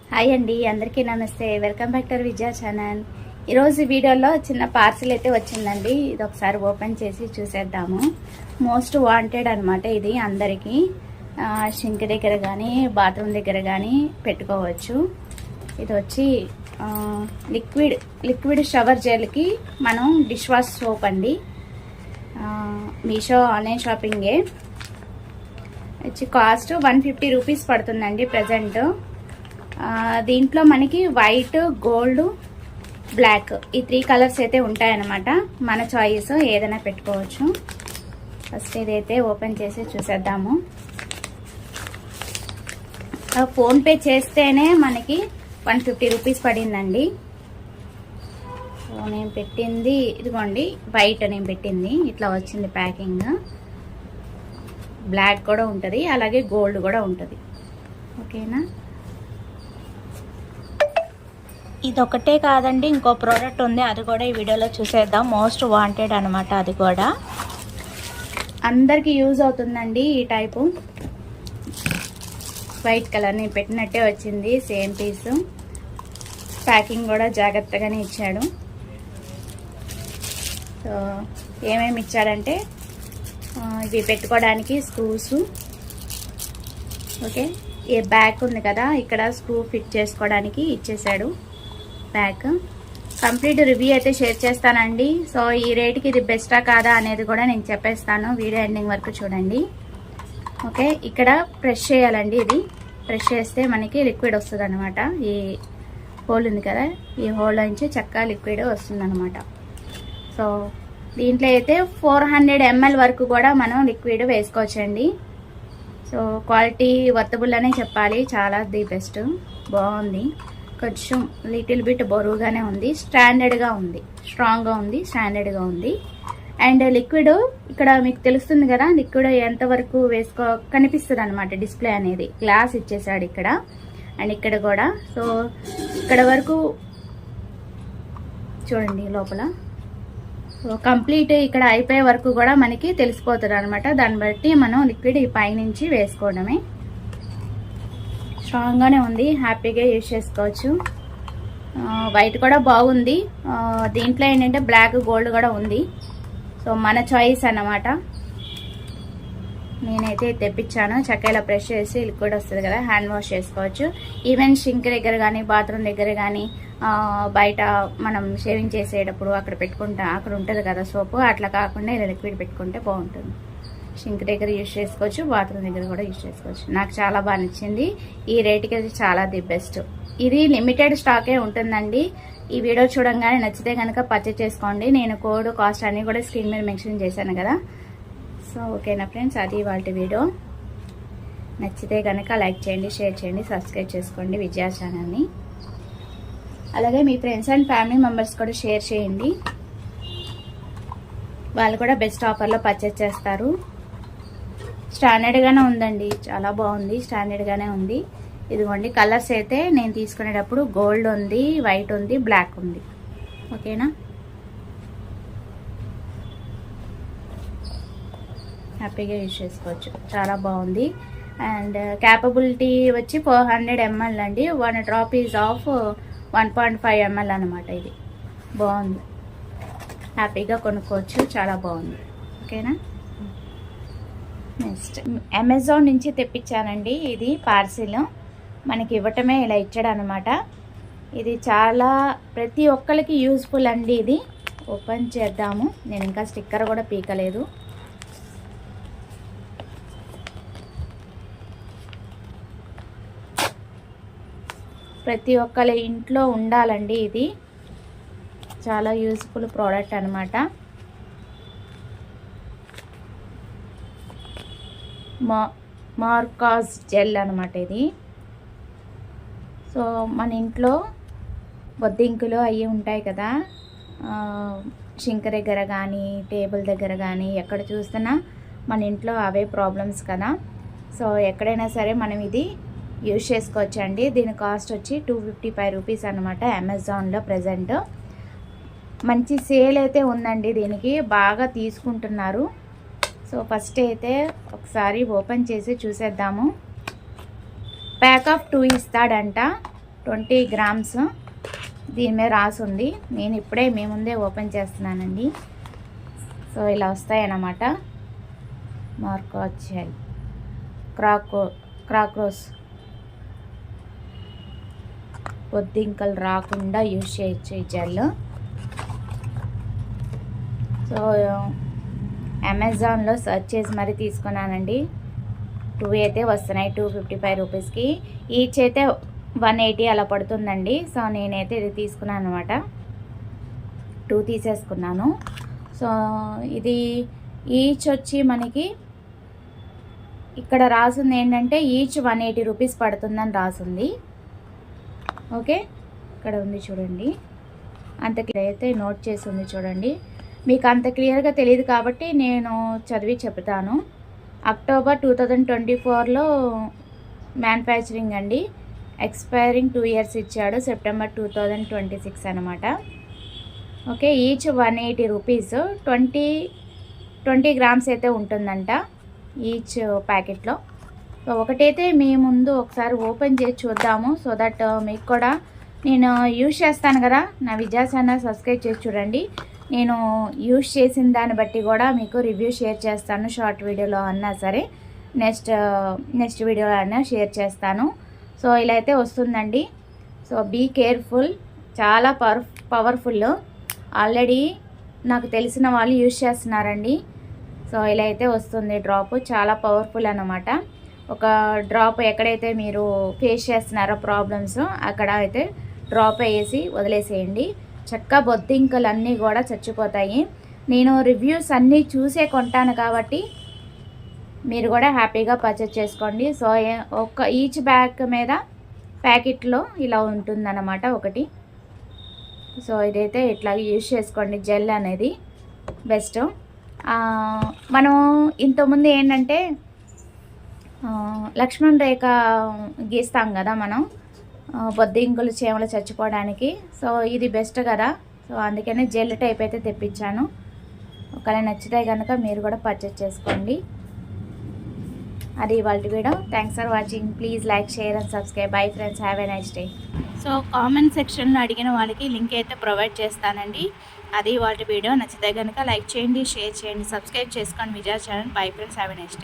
Hi అండి, అందరికీ నమస్తే. Welcome back to Vijaya channel. ఈరోజు వీడియోలో చిన్న పార్సిల్ అయితే వచ్చిందండి. ఇది ఒకసారి ఓపెన్ చేసి చూసేద్దాము. మోస్ట్ వాంటెడ్ అనమాట ఇది అందరికీ. షింక్ దగ్గర కానీ బాత్రూమ్ దగ్గర కానీ పెట్టుకోవచ్చు. ఇది వచ్చి లిక్విడ్ షవర్ జెల్కి మనం డిష్ వాష్ సోప్ అండి. మీషో ఆన్లైన్ షాపింగే. వచ్చి కాస్ట్ 150 రూపీస్ పడుతుందండి ప్రజెంట్. దీంట్లో మనకి వైట్, గోల్డ్, బ్లాక్ ఈ 3 కలర్స్ అయితే ఉంటాయన్నమాట. మన చాయిస్ ఏదైనా పెట్టుకోవచ్చు. ఫస్ట్ ఇదైతే ఓపెన్ చేసి చూసేద్దాము. ఫోన్పే చేస్తేనే మనకి 150 రూపీస్ పడిందండి. సో నేను పెట్టింది ఇదిగోండి, వైట్ నేను పెట్టింది. ఇట్లా వచ్చింది ప్యాకింగ్. బ్లాక్ కూడా ఉంటుంది, అలాగే గోల్డ్ కూడా ఉంటుంది. ఓకేనా. ఇది ఒకటే కాదండి, ఇంకో ప్రోడక్ట్ ఉంది, అది కూడా ఈ వీడియోలో చూసేద్దాం. మోస్ట్ వాంటెడ్ అనమాట. అది కూడా అందరికీ యూజ్ అవుతుందండి. ఈ టైపు వైట్ కలర్ నేను పెట్టినట్టే వచ్చింది, సేమ్ పీస్. ప్యాకింగ్ కూడా జాగ్రత్తగానే ఇచ్చాడు. సో ఏమేమి ఇచ్చాడంటే ఇవి పెట్టుకోవడానికి స్క్రూస్, ఓకే. ఏ బ్యాక్ ఉంది కదా, ఇక్కడ స్క్రూ ఫిట్ చేసుకోవడానికి ఇచ్చేసాడు బ్యాక్. కంప్లీట్ రివ్యూ అయితే షేర్ చేస్తానండి. సో ఈ రేట్కి ఇది బెస్టా కాదా అనేది కూడా నేను చెప్పేస్తాను. వీడియో ఎండింగ్ వరకు చూడండి. ఓకే, ఇక్కడ ప్రెస్ చేయాలండి. ఇది ప్రెస్ చేస్తే మనకి లిక్విడ్ వస్తుంది అనమాట. ఈ హోల్ ఉంది కదా, ఈ హోల్ నుంచి చక్కగా లిక్విడ్ వస్తుంది అనమాట. సో దీంట్లో అయితే 400 ml వరకు కూడా మనం లిక్విడ్ వేసుకోవచ్చండి. సో క్వాలిటీ వర్తబుల్ అనే చెప్పాలి. చాలా ది బెస్ట్, బాగుంది. కొంచెం లిటిల్ బిట్ బరువుగానే ఉంది, స్టాండర్డ్గా ఉంది, స్ట్రాంగ్గా ఉంది, స్టాండర్డ్గా ఉంది. అండ్ లిక్విడ్ ఇక్కడ మీకు తెలుస్తుంది కదా, లిక్విడ్ ఎంతవరకు కనిపిస్తుంది అనమాట. డిస్ప్లే అనేది గ్లాస్ ఇచ్చేసాడు ఇక్కడ అండ్ ఇక్కడ కూడా. సో ఇక్కడ వరకు చూడండి లోపల. సో కంప్లీట్ ఇక్కడ అయిపోయే వరకు కూడా మనకి తెలిసిపోతుంది అనమాట. దాన్ని బట్టి మనం లిక్విడ్ ఈ పైనుంచి వేసుకోవడమే. స్ట్రాంగ్గానే ఉంది, హ్యాపీగా యూజ్ చేసుకోవచ్చు. వైట్ కూడా బాగుంది. దీంట్లో ఏంటంటే బ్లాక్, గోల్డ్ కూడా ఉంది. సో మన చాయిస్ అన్నమాట. నేనైతే తెప్పించాను. చక్కగా ప్రెష్ చేసి లిక్విడ్ వస్తుంది కదా, హ్యాండ్ వాష్ చేసుకోవచ్చు. ఈవెన్ షింక్ దగ్గర కానీ బాత్రూమ్ దగ్గర కానీ బయట మనం షేవింగ్ చేసేటప్పుడు అక్కడ అక్కడ ఉంటుంది కదా సోపు, అట్లా కాకుండా ఇలా లిక్విడ్ పెట్టుకుంటే బాగుంటుంది. షింక్ దగ్గర యూజ్ చేసుకోవచ్చు, బాత్రూమ్ దగ్గర కూడా యూజ్ చేసుకోవచ్చు. నాకు చాలా బాగా నచ్చింది. ఈ రేట్కి అది చాలా ది బెస్ట్. ఇది లిమిటెడ్ స్టాకే ఉంటుందండి. ఈ వీడియో చూడంగానే నచ్చితే కనుక పర్చేజ్ చేసుకోండి. నేను కోడ్, కాస్ట్ అన్నీ కూడా స్క్రీన్ మీద మెన్షన్ చేశాను కదా. సో ఓకేనా ఫ్రెండ్స్, అది వాళ్ళ వీడియో. నచ్చితే కనుక లైక్ చేయండి, షేర్ చేయండి, సబ్స్క్రైబ్ చేసుకోండి విజయ ఛానల్ని. అలాగే మీ ఫ్రెండ్స్ అండ్ ఫ్యామిలీ మెంబర్స్ కూడా షేర్ చేయండి. వాళ్ళు కూడా బెస్ట్ ఆఫర్లో పర్చేజ్ చేస్తారు. స్టాండర్డ్గానే ఉందండి, చాలా బాగుంది, స్టాండర్డ్గానే ఉంది. ఇదిగోండి కలర్స్ అయితే నేను తీసుకునేటప్పుడు గోల్డ్ ఉంది, వైట్ ఉంది, బ్లాక్ ఉంది. ఓకేనా. హ్యాపీగా యూజ్ చేసుకోవచ్చు, చాలా బాగుంది. అండ్ క్యాపబిలిటీ వచ్చి 400 ml అండి. 1 డ్రాప్ ఈజ్ ఆఫ్ 1.5 ml అనమాట. ఇది బాగుంది, హ్యాపీగా కొనుక్కోవచ్చు, చాలా బాగుంది. ఓకేనా. నెక్స్ట్ అమెజాన్ నుంచి తెప్పించానండి. ఇది పార్సిల్ మనకి ఇవ్వటమే ఇలా ఇచ్చాడు అనమాట. ఇది చాలా ప్రతి ఒక్కరికి యూజ్ఫుల్ అండి. ఇది ఓపెన్ చేద్దాము. నేను ఇంకా స్టిక్కర్ కూడా పీకలేదు. ప్రతి ఒక్కరి ఇంట్లో ఉండాలండి. ఇది చాలా యూజ్ఫుల్ ప్రోడక్ట్ అనమాట. మార్కాస్ జెల్ అనమాట ఇది. సో మన ఇంట్లో బొద్దింకులు అవి ఉంటాయి కదా, షింక్ దగ్గర కానీ టేబుల్ దగ్గర కానీ ఎక్కడ చూసినా మన ఇంట్లో అవే ప్రాబ్లమ్స్ కదా. సో ఎక్కడైనా సరే మనం ఇది యూజ్ చేసుకోవచ్చండి. దీని కాస్ట్ వచ్చి 255 రూపీస్ అనమాట. అమెజాన్లో ప్రజెంట్ మంచి సేల్ అయితే ఉందండి. దీనికి బాగా తీసుకుంటున్నారు. సో ఫస్ట్ అయితే ఒకసారి ఓపెన్ చేసి చూసేద్దాము. Pack of 2 ఇస్తాడంట. 20 గ్రామ్స్ దీని మీద రాసి ఉంది. నేను ఇప్పుడే మీ ముందే ఓపెన్ చేస్తున్నానండి. సో ఇలా వస్తాయన్నమాట. మార్కో వచ్చాయి క్రాక్రోస్ బొద్దింకలు రాకుండా యూజ్ చేయొచ్చు ఈ జెల్. సో అమెజాన్లో సెర్చ్ చేసి మరీ తీసుకున్నానండి. 2 అయితే వస్తున్నాయి 255 రూపీస్కి. ఈచ్ అయితే 180 అలా పడుతుందండి. సో నేనైతే ఇది తీసుకున్నాను అనమాట. 2 తీసేసుకున్నాను. సో ఇది ఈచ్ వచ్చి మనకి ఇక్కడ రాసింది ఏంటంటే ఈచ్ 180 రూపీస్ పడుతుందని రాసింది. ఓకే, ఇక్కడ ఉంది చూడండి. అంత క్లియర్ అయితే నోట్ చేసి ఉంది చూడండి. మీకు అంత క్లియర్గా తెలియదు కాబట్టి నేను చదివి చెప్తాను. అక్టోబర్ 2024లో మ్యానుఫ్యాక్చరింగ్ అండి. ఎక్స్పైరింగ్ 2 ఇయర్స్ ఇచ్చాడు. సెప్టెంబర్ 2026 అనమాట. Okay, each 180 rupees. 20 గ్రామ్స్ అయితే ఉంటుందంట ఈచ్ ప్యాకెట్లో. సో ఒకటైతే మీ ముందు ఒకసారి ఓపెన్ చేసి చూద్దాము. సో దట్ మీకు కూడా నేను యూజ్ చేస్తాను కదా, నా విజయా ఛానల్ సబ్స్క్రైబ్ చేసి చూడండి. నేను యూజ్ చేసిన దాన్ని బట్టి కూడా మీకు రివ్యూ షేర్ చేస్తాను. షార్ట్ వీడియోలో అన్నా సరే, నెక్స్ట్ వీడియోలో అన్నా షేర్ చేస్తాను. సో ఇలా అయితే వస్తుందండి. సో బీ కేర్ఫుల్, చాలా పవర్ఫుల్. ఆల్రెడీ నాకు తెలిసిన వాళ్ళు యూజ్ చేస్తున్నారండి. సో ఇలా అయితే వస్తుంది డ్రాప్. చాలా పవర్ఫుల్ అన్నమాట. ఒక డ్రాప్ ఎక్కడైతే మీరు ఫేస్ చేస్తున్నారో ప్రాబ్లమ్స్ అక్కడ అయితే డ్రాప్ వేసి వదిలేసేయండి. చక్కగా బొద్దింకలు అన్నీ కూడా చచ్చిపోతాయి. నేను రివ్యూస్ అన్నీ చూసే కొంటాను కాబట్టి మీరు కూడా హ్యాపీగా పర్చేస్ చేసుకోండి. సో ఒక ఈచ్ బ్యాగ్ మీద ప్యాకెట్లో ఇలా ఉంటుందన్నమాట ఒకటి. సో ఇదైతే ఇట్లా యూజ్ చేసుకోండి. జెల్ అనేది బెస్ట్. మనం ఇంతకుముందు ఏంటంటే లక్ష్మణ్ రేఖ గీస్తాం కదా మనం, బొద్దింకులు చీమలు చచ్చిపోవడానికి. సో ఇది బెస్ట్ కదా. సో అందుకనే జెల్ టైప్ అయితే తెప్పించాను. ఒకవేళ నచ్చితే కనుక మీరు కూడా పర్చేస్ చేసుకోండి. అది ఇవాళ video. Thanks for watching. Please like, share and subscribe. Bye friends, have a nice day. So comment సెక్షన్లో అడిగిన వాళ్ళకి లింక్ అయితే ప్రొవైడ్ చేస్తానండి. అది ఇవాళ వీడియో. నచ్చితే కనుక లైక్ చేయండి, షేర్ చేయండి, సబ్స్క్రైబ్ చేసుకోండి Vijaya channel. Bye friends, have a nice day.